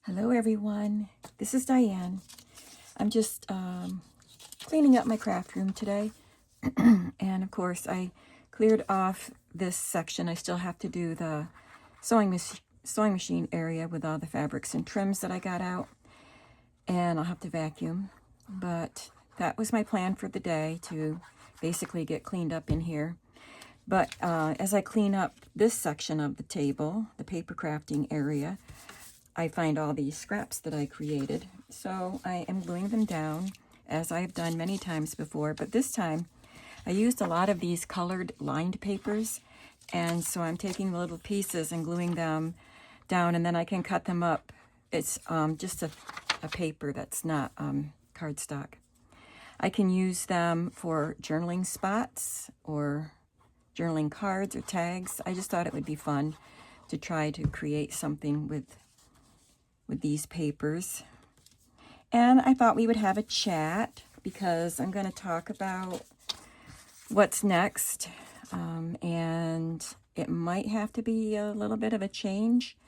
Hello everyone, this is Diane. I'm just cleaning up my craft room today. And of course I cleared off this section. I still have to do the sewing machine area with all the fabrics and trims that I got out. And I'll have to vacuum. But that was my plan for the day, to basically get cleaned up in here. But as I clean up this section of the table, the paper crafting area, I find all these scraps that I created. So I am gluing them down, as I've done many times before, but this time I used a lot of these colored lined papers, and so I'm taking the little pieces and gluing them down, and then I can cut them up. It's just a paper that's not cardstock. I can use them for journaling spots or journaling cards or tags. I just thought it would be fun to try to create something with these papers. And I thought we would have a chat because I'm going to talk about what's next. And it might have to be a little bit of a change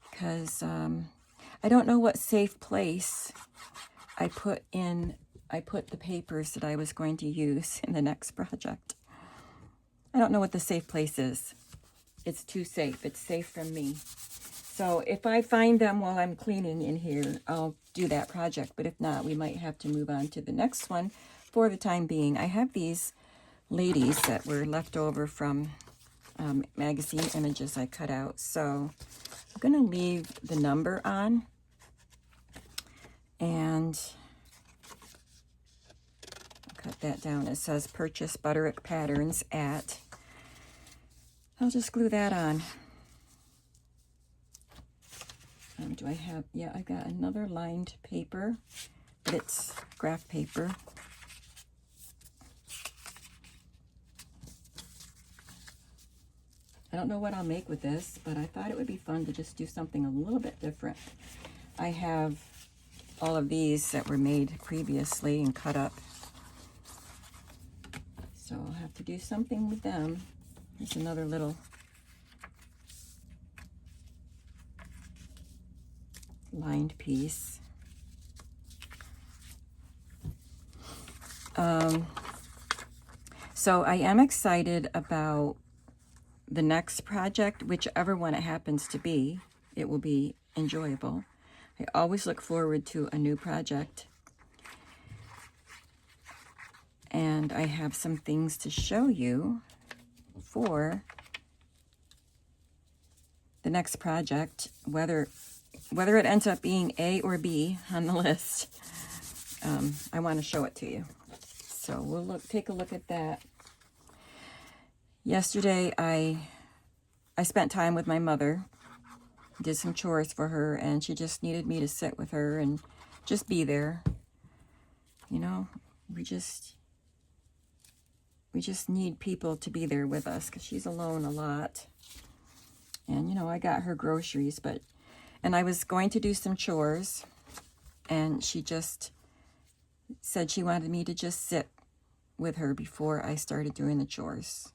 because I don't know what safe place I put the papers that I was going to use in the next project. I don't know what the safe place is. It's too safe. It's safe from me. So if I find them while I'm cleaning in here, I'll do that project. But if not, we might have to move on to the next one for the time being. I have these ladies that were left over from magazine images I cut out. So I'm going to leave the number on. And cut that down. It says purchase Butterick Patterns at. I'll just glue that on. Do I have, yeah, I got another lined paper, but it's graph paper. I don't know what I'll make with this, but I thought it would be fun to just do something a little bit different. I have all of these that were made previously and cut up. So I'll have to do something with them. There's another little lined piece. So I am excited about the next project, whichever one it happens to be. It will be enjoyable. I always look forward to a new project. And I have some things to show you for the next project, whether it ends up being A or B on the list. I want to show it to you. So we'll take a look at that. Yesterday, I spent time with my mother, did some chores for her, and she just needed me to sit with her and just be there. You know, we just need people to be there with us because she's alone a lot. And, you know, I got her groceries, and I was going to do some chores, and she just said she wanted me to just sit with her before I started doing the chores.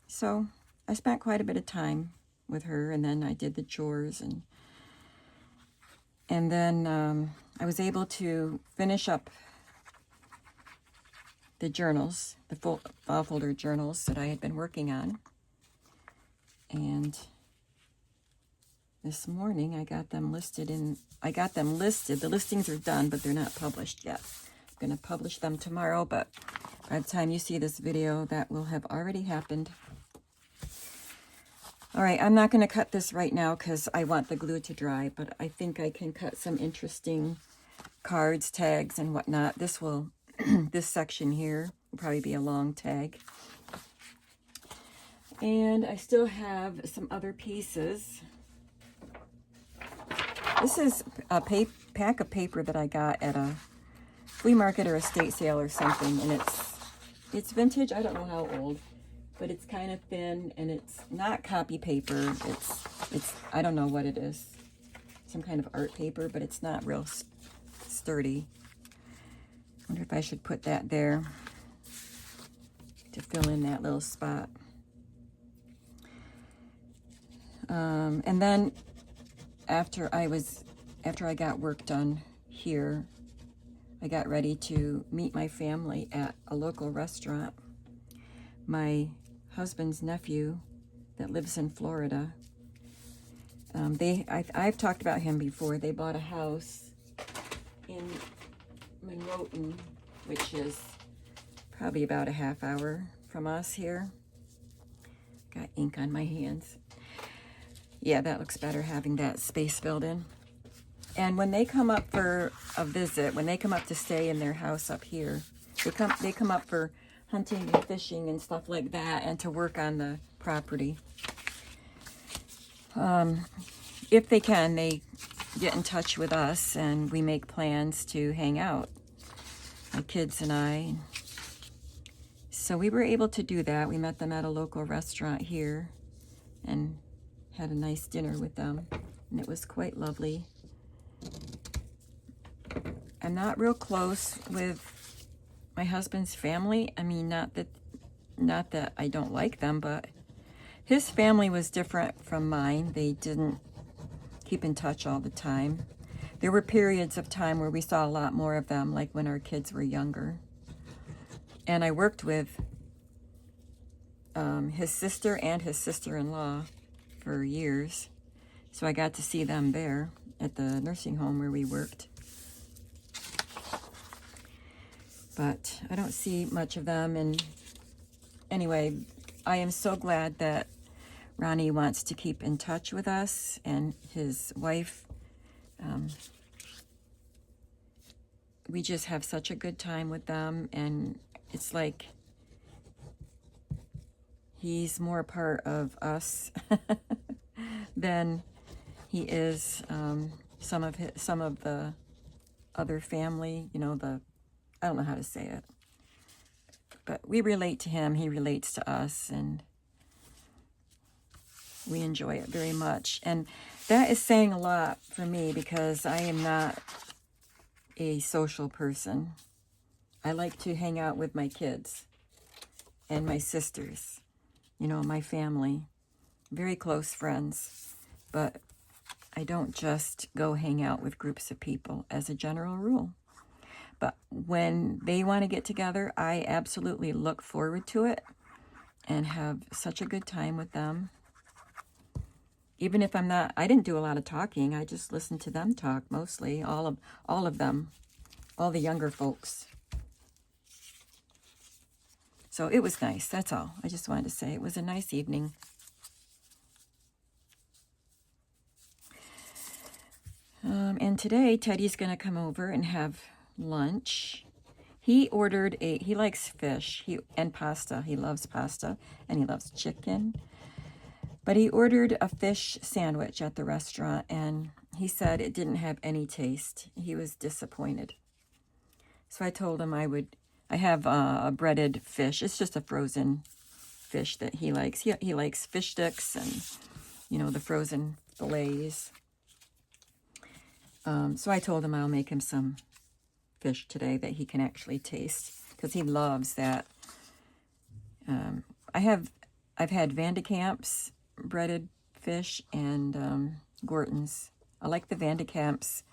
So I spent quite a bit of time with her, and then I did the chores, and then I was able to finish up the journals, the file folder journals that I had been working on. And this morning I got them listed. The listings are done, but they're not published yet. I'm going to publish them tomorrow, but by the time you see this video, that will have already happened. All right, I'm not going to cut this right now because I want the glue to dry, but I think I can cut some interesting cards, tags, and whatnot. This section here will probably be a long tag. And I still have some other pieces. This is a pack of paper that I got at a flea market or estate sale or something, and it's vintage. I don't know how old, but it's kind of thin, and it's not copy paper. It's I don't know what it is. Some kind of art paper, but it's not real sturdy. I wonder if I should put that there to fill in that little spot. And then after I got work done here, I got ready to meet my family at a local restaurant. My husband's nephew that lives in Florida, I've talked about him before. They bought a house in Monroe, which is probably about a half hour from us here. Got ink on my hands. Yeah, that looks better having that space filled in. And when they come up for a visit, when they come up to stay in their house up here, they come up for hunting and fishing and stuff like that, and to work on the property. If they can, they get in touch with us and we make plans to hang out, my kids and I. So we were able to do that. We met them at a local restaurant here and had a nice dinner with them, and it was quite lovely. I'm not real close with my husband's family. I mean, not that I don't like them, but his family was different from mine. They didn't keep in touch all the time. There were periods of time where we saw a lot more of them, like when our kids were younger. And I worked with his sister and his sister-in-law for years. So I got to see them there at the nursing home where we worked. But I don't see much of them. And anyway, I am so glad that Ronnie wants to keep in touch with us and his wife. We just have such a good time with them, and it's like he's more a part of us than he is some of the other family. You know, I don't know how to say it, but we relate to him. He relates to us, and we enjoy it very much. And that is saying a lot for me, because I am not a social person. I like to hang out with my kids and my sisters, you know, my family, very close friends. But I don't just go hang out with groups of people as a general rule. But when they want to get together, I absolutely look forward to it and have such a good time with them. Even if I didn't do a lot of talking. I just listened to them talk mostly, all of them, all the younger folks. So it was nice, that's all. I just wanted to say it was a nice evening. And today, Teddy's going to come over and have lunch. He likes fish and pasta. He loves pasta, and he loves chicken. But he ordered a fish sandwich at the restaurant, and he said it didn't have any taste. He was disappointed. So I told him I have a breaded fish. It's just a frozen fish that he likes. He likes fish sticks and, you know, the frozen fillets. So I told him I'll make him some fish today that he can actually taste, because he loves that. I've had Van de Kamp's breaded fish and Gorton's. I like the Van de Kamp's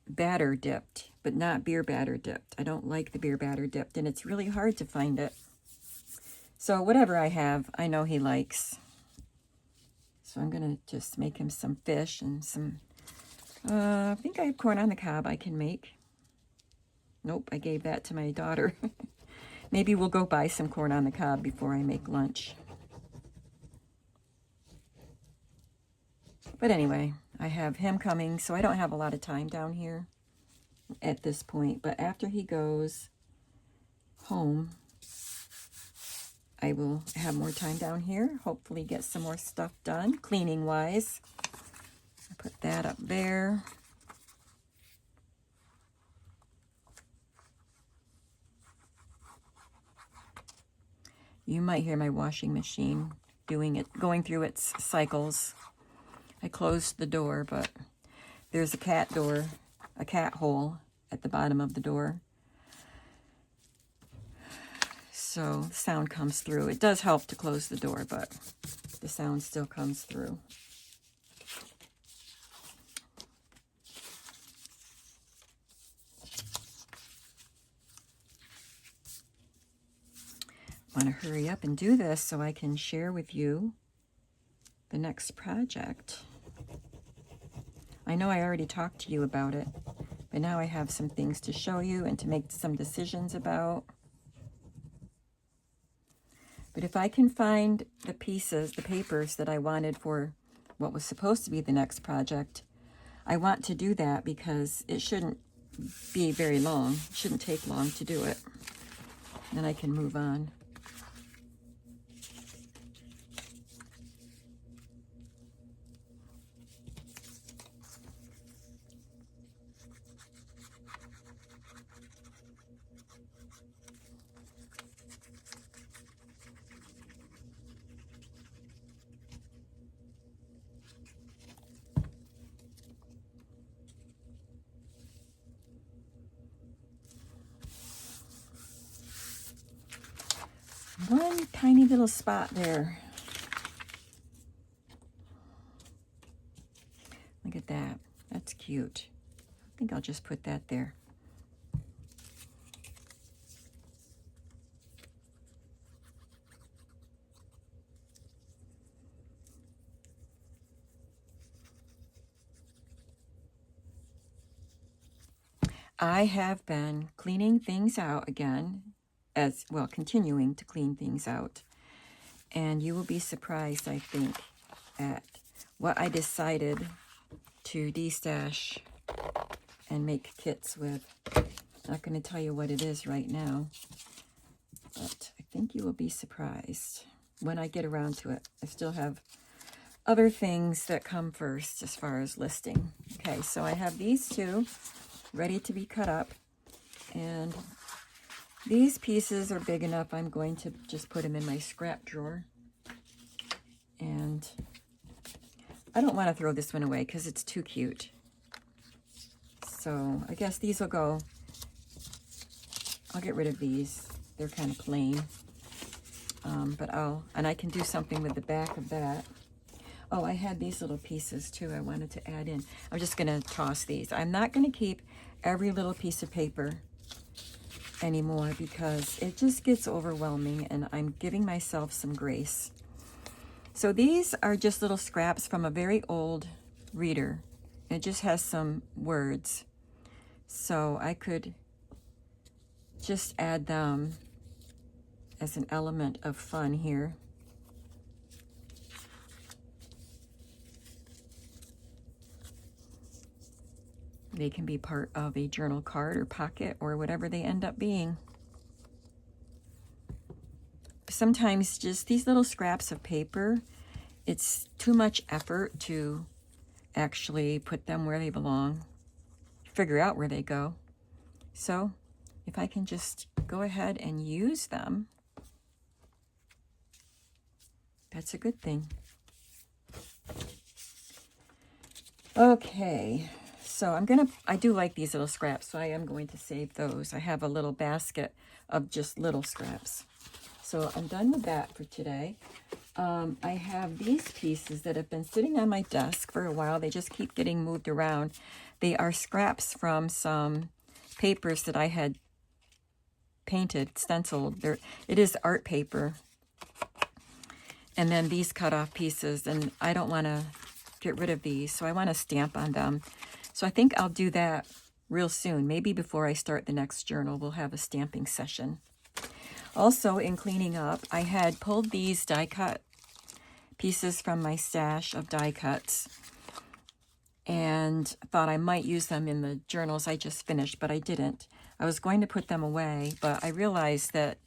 batter dipped, but not beer batter dipped. I don't like the beer batter dipped, and it's really hard to find it. So whatever I have, I know he likes. So I'm going to just make him some fish and some, I think I have corn on the cob I can make. Nope, I gave that to my daughter. Maybe we'll go buy some corn on the cob before I make lunch. But anyway, I have him coming, so I don't have a lot of time down here at this point. But after he goes home, I will have more time down here. Hopefully get some more stuff done, cleaning-wise. I put that up there. You might hear my washing machine going through its cycles. I closed the door, but there's a cat hole at the bottom of the door. So sound comes through. It does help to close the door, but the sound still comes through. want to hurry up and do this so I can share with you the next project. I know I already talked to you about it, but now I have some things to show you and to make some decisions about. But if I can find the pieces, the papers that I wanted for what was supposed to be the next project, I want to do that because it shouldn't be very long. It shouldn't take long to do it. Then I can move on. One tiny little spot there. Look at that. That's cute. I think I'll just put that there. I have been cleaning things out again, as well, continuing to clean things out. And you will be surprised, I think, at what I decided to destash and make kits with. I'm not going to tell you what it is right now, but I think you will be surprised when I get around to it. I still have other things that come first as far as listing. Okay, so I have these two ready to be cut up, and these pieces are big enough. I'm going to just put them in my scrap drawer, and I don't want to throw this one away because it's too cute. So I guess these will go. I'll get rid of these. They're kind of plain, but I can do something with the back of that. Oh, I had these little pieces too I wanted to add in. I'm just going to toss these. I'm not going to keep every little piece of paper anymore because it just gets overwhelming, and I'm giving myself some grace. So these are just little scraps from a very old reader. It just has some words. So I could just add them as an element of fun here. They can be part of a journal card or pocket or whatever they end up being. Sometimes just these little scraps of paper, it's too much effort to actually put them where they belong, figure out where they go. So if I can just go ahead and use them, that's a good thing. Okay. So I do like these little scraps, so I am going to save those. I have a little basket of just little scraps. So I'm done with that for today. I have these pieces that have been sitting on my desk for a while. They just keep getting moved around. They are scraps from some papers that I had painted, stenciled. It is art paper. And then these cut off pieces, and I don't want to get rid of these, so I want to stamp on them. So I think I'll do that real soon. Maybe before I start the next journal, we'll have a stamping session. Also, in cleaning up, I had pulled these die cut pieces from my stash of die cuts and thought I might use them in the journals I just finished, but I didn't. I was going to put them away, but I realized that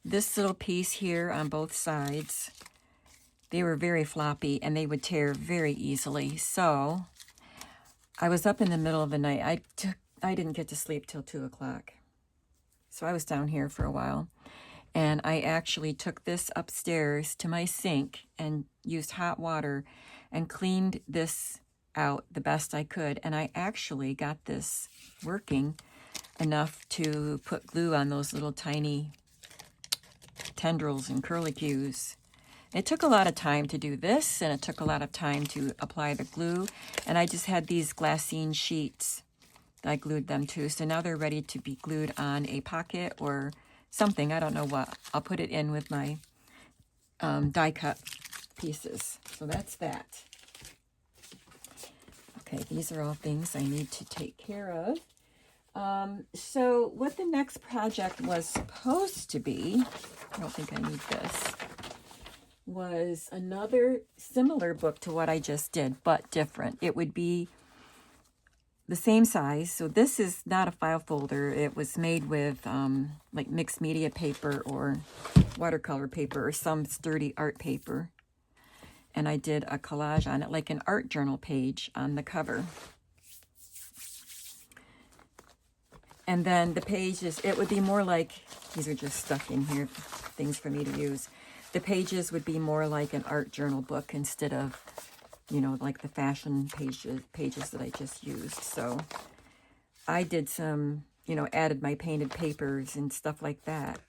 this little piece here on both sides, they were very floppy and they would tear very easily. So I was up in the middle of the night. I didn't get to sleep till 2 o'clock. So I was down here for a while. And I actually took this upstairs to my sink and used hot water and cleaned this out the best I could. And I actually got this working enough to put glue on those little tiny tendrils and curlicues. It took a lot of time to do this, and it took a lot of time to apply the glue. And I just had these glassine sheets that I glued them to. So now they're ready to be glued on a pocket or something, I don't know what. I'll put it in with my die cut pieces. So that's that. Okay, these are all things I need to take care of. So what the next project was supposed to be, I don't think I need this, was another similar book to what I just did, but different. It would be the same size. So this is not a file folder. It was made with like mixed media paper or watercolor paper or some sturdy art paper. And I did a collage on it, like an art journal page on the cover. And then the pages, it would be more like, these are just stuck in here, things for me to use. The pages would be more like an art journal book instead of, you know, like the fashion pages that I just used. So I did some, you know, added my painted papers and stuff like that.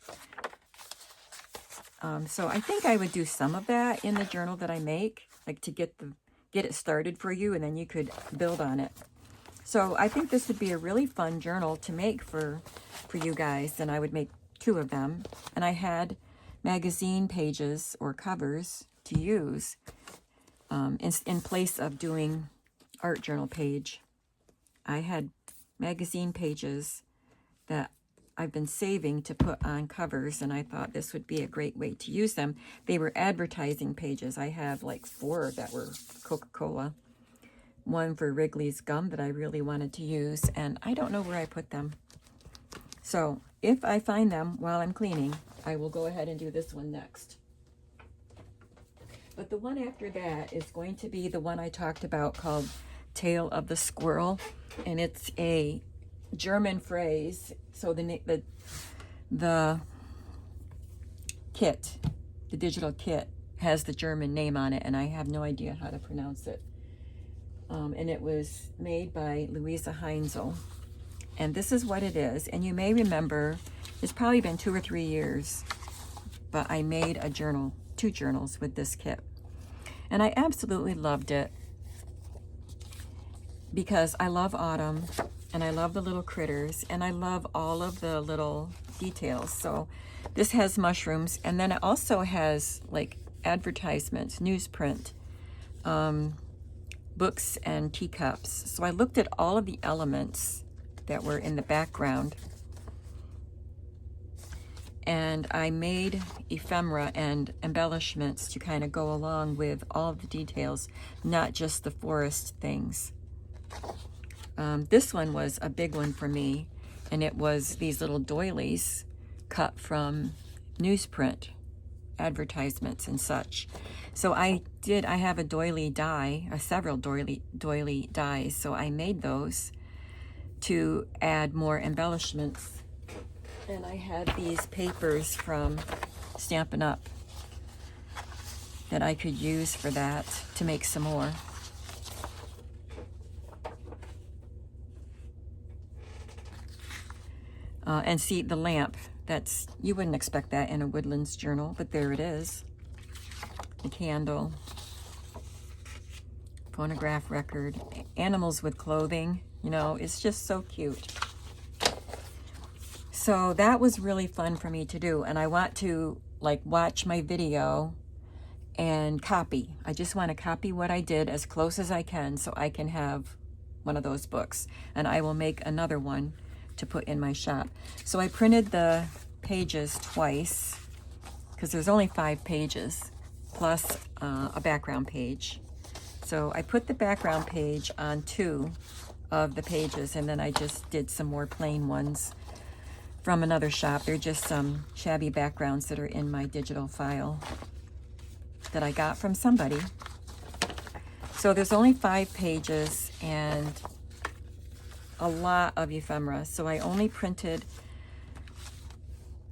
So I think I would do some of that in the journal that I make, like to get it started for you, and then you could build on it. So I think this would be a really fun journal to make for you guys, and I would make 2 of them. And I had magazine pages or covers to use in place of doing art journal page. I had magazine pages that I've been saving to put on covers, and I thought this would be a great way to use them. They were advertising pages. I have like 4 that were Coca-Cola, 1 for Wrigley's gum that I really wanted to use, and I don't know where I put them. So if I find them while I'm cleaning, I will go ahead and do this one next. But the one after that is going to be the one I talked about called Tale of the Squirrel, and it's a German phrase. So the kit, the digital kit, has the German name on it, and I have no idea how to pronounce it. And it was made by Louisa Heinzel. And this is what it is. And you may remember, it's probably been 2 or 3 years, but I made a journal, 2 journals with this kit. And I absolutely loved it because I love autumn, and I love the little critters, and I love all of the little details. So this has mushrooms, and then it also has like advertisements, newsprint, books and teacups. So I looked at all of the elements that were in the background, and I made ephemera and embellishments to kind of go along with all of the details, not just the forest things. This one was a big one for me, and it was these little doilies cut from newsprint advertisements and such. So I have a doily die, several doily dies, so I made those to add more embellishments. And I had these papers from Stampin' Up! That I could use for that to make some more. And see the lamp, you wouldn't expect that in a Woodlands journal, but there it is. The candle, phonograph record, animals with clothing, you know, it's just so cute. So that was really fun for me to do, and I want to like watch my video and copy. I just want to copy what I did as close as I can so I can have one of those books, and I will make another one to put in my shop. So I printed the pages twice because there's only 5 pages plus a background page. So I put the background page on 2 of the pages, and then I just did some more plain ones from another shop. They're just some shabby backgrounds that are in my digital file that I got from somebody. So there's only 5 pages and a lot of ephemera. So I only printed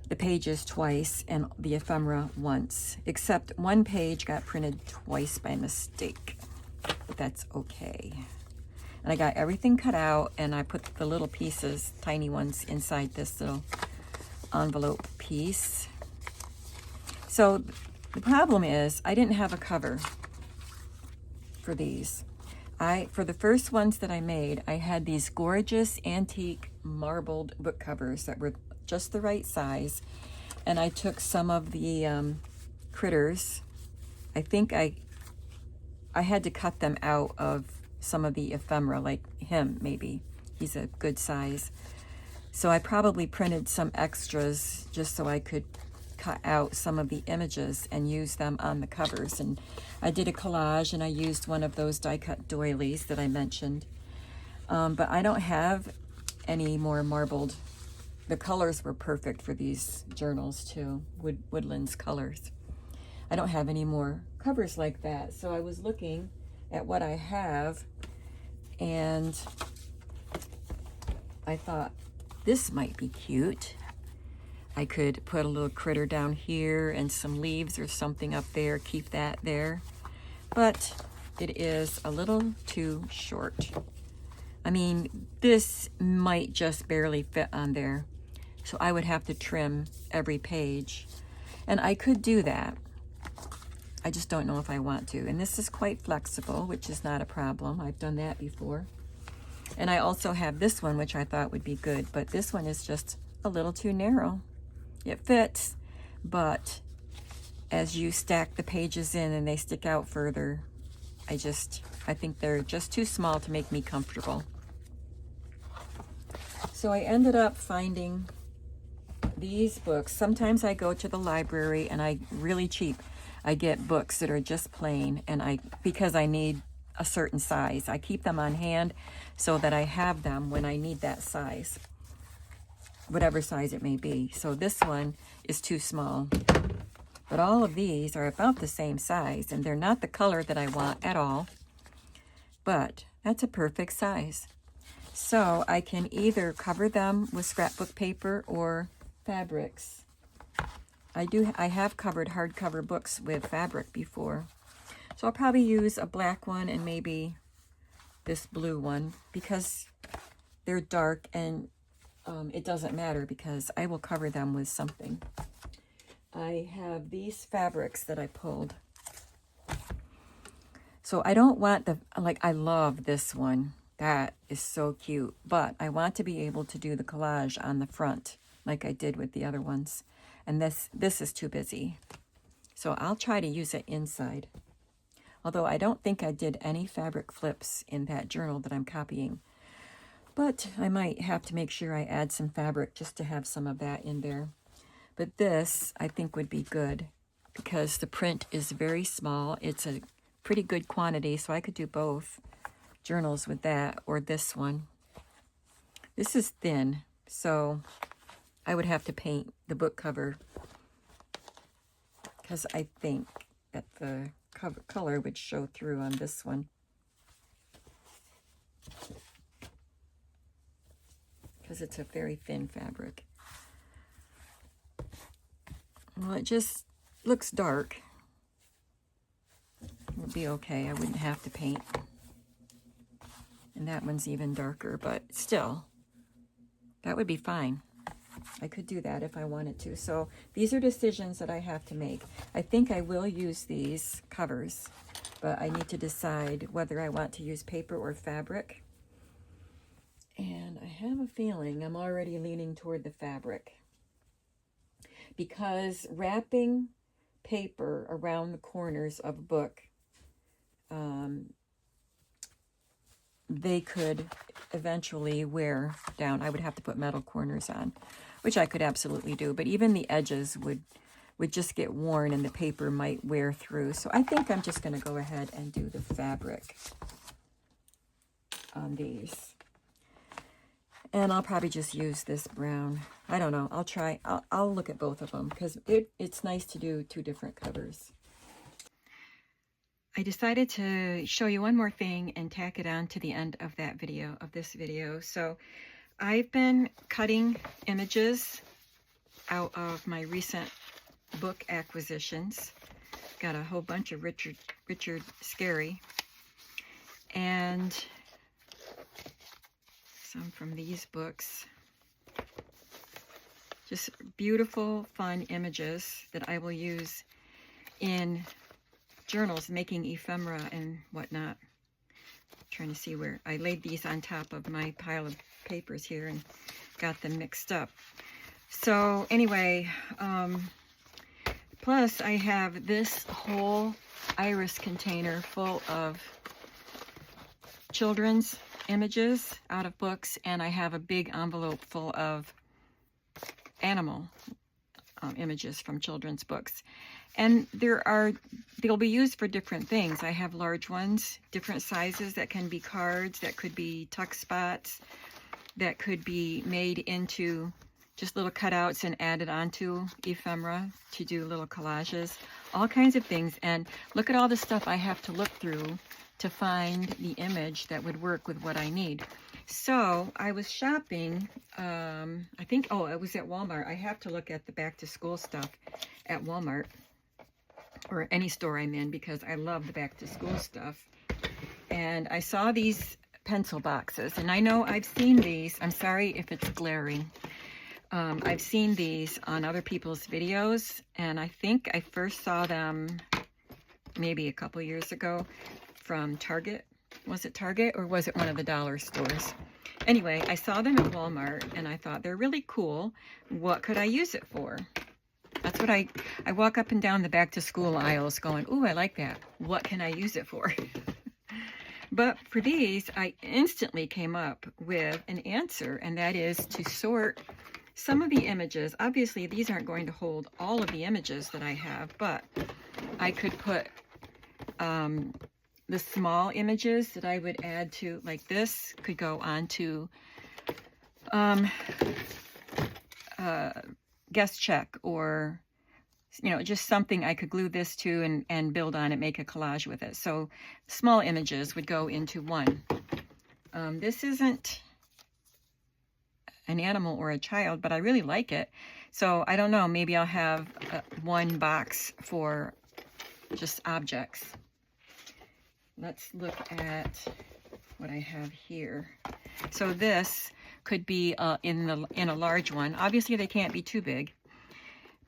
the pages twice and the ephemera once, except one page got printed twice by mistake, but that's okay. And I got everything cut out, and I put the little pieces, tiny ones, inside this little envelope piece. So the problem is I didn't have a cover for these. For the first ones that I made, I had these gorgeous antique marbled book covers that were just the right size. And I took some of the critters. I think I had to cut them out of some of the ephemera, like him maybe. He's a good size. So I probably printed some extras just so I could cut out some of the images and use them on the covers. And I did a collage, and I used one of those die-cut doilies that I mentioned. But I don't have any more marbled. The colors were perfect for these journals too, Woodlands colors. I don't have any more covers like that. So I was looking at what I have, and I thought this might be cute. I could put a little critter down here and some leaves or something up there, keep that there. But it is a little too short. I mean, this might just barely fit on there. So I would have to trim every page. And I could do that. I just don't know if I want to. And this is quite flexible, which is not a problem. I've done that before. And I also have this one, which I thought would be good. But this one is just a little too narrow. It fits, but as you stack the pages in and they stick out further, I think they're just too small to make me comfortable. So I ended up finding these books. Sometimes I go to the library and really cheap. I get books that are just plain, and because I need a certain size. I keep them on hand so that I have them when I need that size, whatever size it may be. So this one is too small. But all of these are about the same size, and they're not the color that I want at all. But that's a perfect size. So I can either cover them with scrapbook paper or fabrics. I have covered hardcover books with fabric before. So I'll probably use a black one and maybe this blue one because they're dark, and it doesn't matter because I will cover them with something. I have these fabrics that I pulled. So I don't want I love this one. That is so cute. But I want to be able to do the collage on the front like I did with the other ones. And this is too busy. So I'll try to use it inside. Although I don't think I did any fabric flips in that journal that I'm copying. But I might have to make sure I add some fabric just to have some of that in there. But this, I think, would be good because the print is very small. It's a pretty good quantity, so I could do both journals with that or this one. This is thin, so I would have to paint the book cover because I think that the color would show through on this one. Because it's a very thin fabric. Well, it just looks dark. It would be okay. I wouldn't have to paint. And that one's even darker, but still, that would be fine. I could do that if I wanted to. So these are decisions that I have to make. I think I will use these covers, but I need to decide whether I want to use paper or fabric. And I have a feeling I'm already leaning toward the fabric, because wrapping paper around the corners of a book, they could eventually wear down. I would have to put metal corners on, which I could absolutely do, but even the edges would just get worn and the paper might wear through. So I think I'm just going to go ahead and do the fabric on these. And I'll probably just use this brown. I don't know. I'll try. I'll look at both of them because it's nice to do two different covers. I decided to show you one more thing and tack it on to the end of this video. So I've been cutting images out of my recent book acquisitions. Got a whole bunch of Richard Scarry. And some from these books. Just beautiful, fun images that I will use in journals, making ephemera and whatnot. I'm trying to see where I laid these on top of my pile of papers here and got them mixed up. So anyway, plus I have this whole iris container full of children's images out of books, and I have a big envelope full of animal images from children's books. And they'll be used for different things. I have large ones, different sizes that can be cards, that could be tuck spots, that could be made into just little cutouts and added onto ephemera to do little collages, all kinds of things. And look at all the stuff I have to look through to find the image that would work with what I need. So I was shopping, I think, oh, it was at Walmart. I have to look at the back to school stuff at Walmart or any store I'm in, because I love the back to school stuff. And I saw these pencil boxes, and I know I've seen these. I'm sorry if it's glaring. I've seen these on other people's videos, and I think I first saw them maybe a couple years ago from Target. Was it Target or was it one of the dollar stores? Anyway, I saw them at Walmart and I thought they're really cool. What could I use it for? That's what I walk up and down the back to school aisles going, ooh, I like that. What can I use it for? But for these, I instantly came up with an answer, and that is to sort some of the images. Obviously, these aren't going to hold all of the images that I have, but I could put the small images that I would add to, like this, could go on to guest check, or, you know, just something I could glue this to and build on it, make a collage with it. So small images would go into one. This isn't an animal or a child, but I really like it. So I don't know, maybe I'll have one box for just objects. Let's look at what I have here. So this could be in a large one. Obviously, they can't be too big,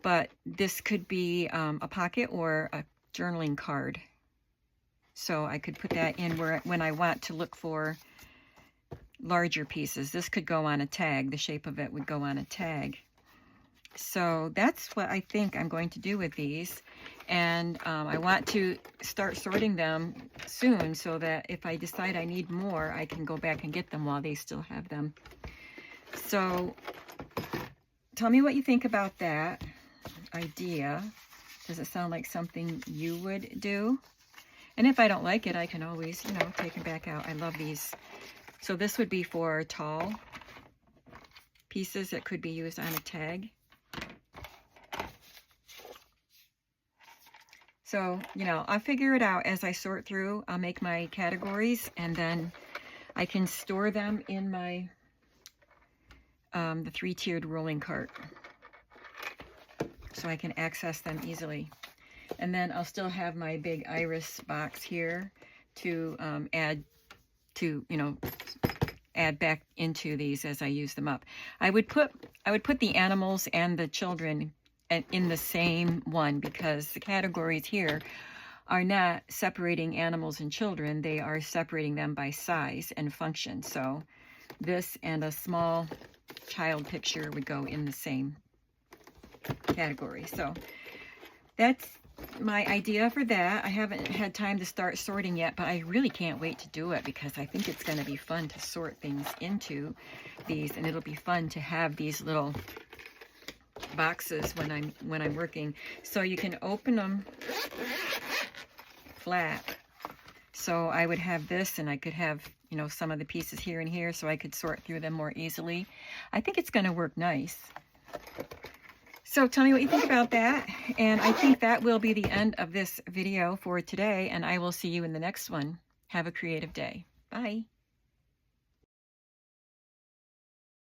but this could be a pocket or a journaling card. So I could put that in when I want to look for larger pieces. This could go on a tag. The shape of it would go on a tag. So that's what I think I'm going to do with these. And I want to start sorting them soon so that if I decide I need more, I can go back and get them while they still have them. So tell me what you think about that idea. Does it sound like something you would do? And if I don't like it, I can always, you know, take them back out. I love these. So this would be for tall pieces that could be used on a tag. So, you know, I'll figure it out as I sort through. I'll make my categories, and then I can store them in my, the 3-tiered rolling cart, so I can access them easily. And then I'll still have my big iris box here to add to, you know, add back into these as I use them up. I would put the animals and the children in the same one, because the categories here are not separating animals and children. They are separating them by size and function. So this and a small child picture would go in the same category. So that's my idea for that. I haven't had time to start sorting yet, but I really can't wait to do it, because I think it's going to be fun to sort things into these, and it'll be fun to have these little boxes when I'm working. So you can open them flat. So I would have this, and I could have, you know, some of the pieces here and here, so I could sort through them more easily. I think it's going to work nice. So tell me what you think about that. And I think that will be the end of this video for today, and I will see you in the next one. Have a creative day. Bye.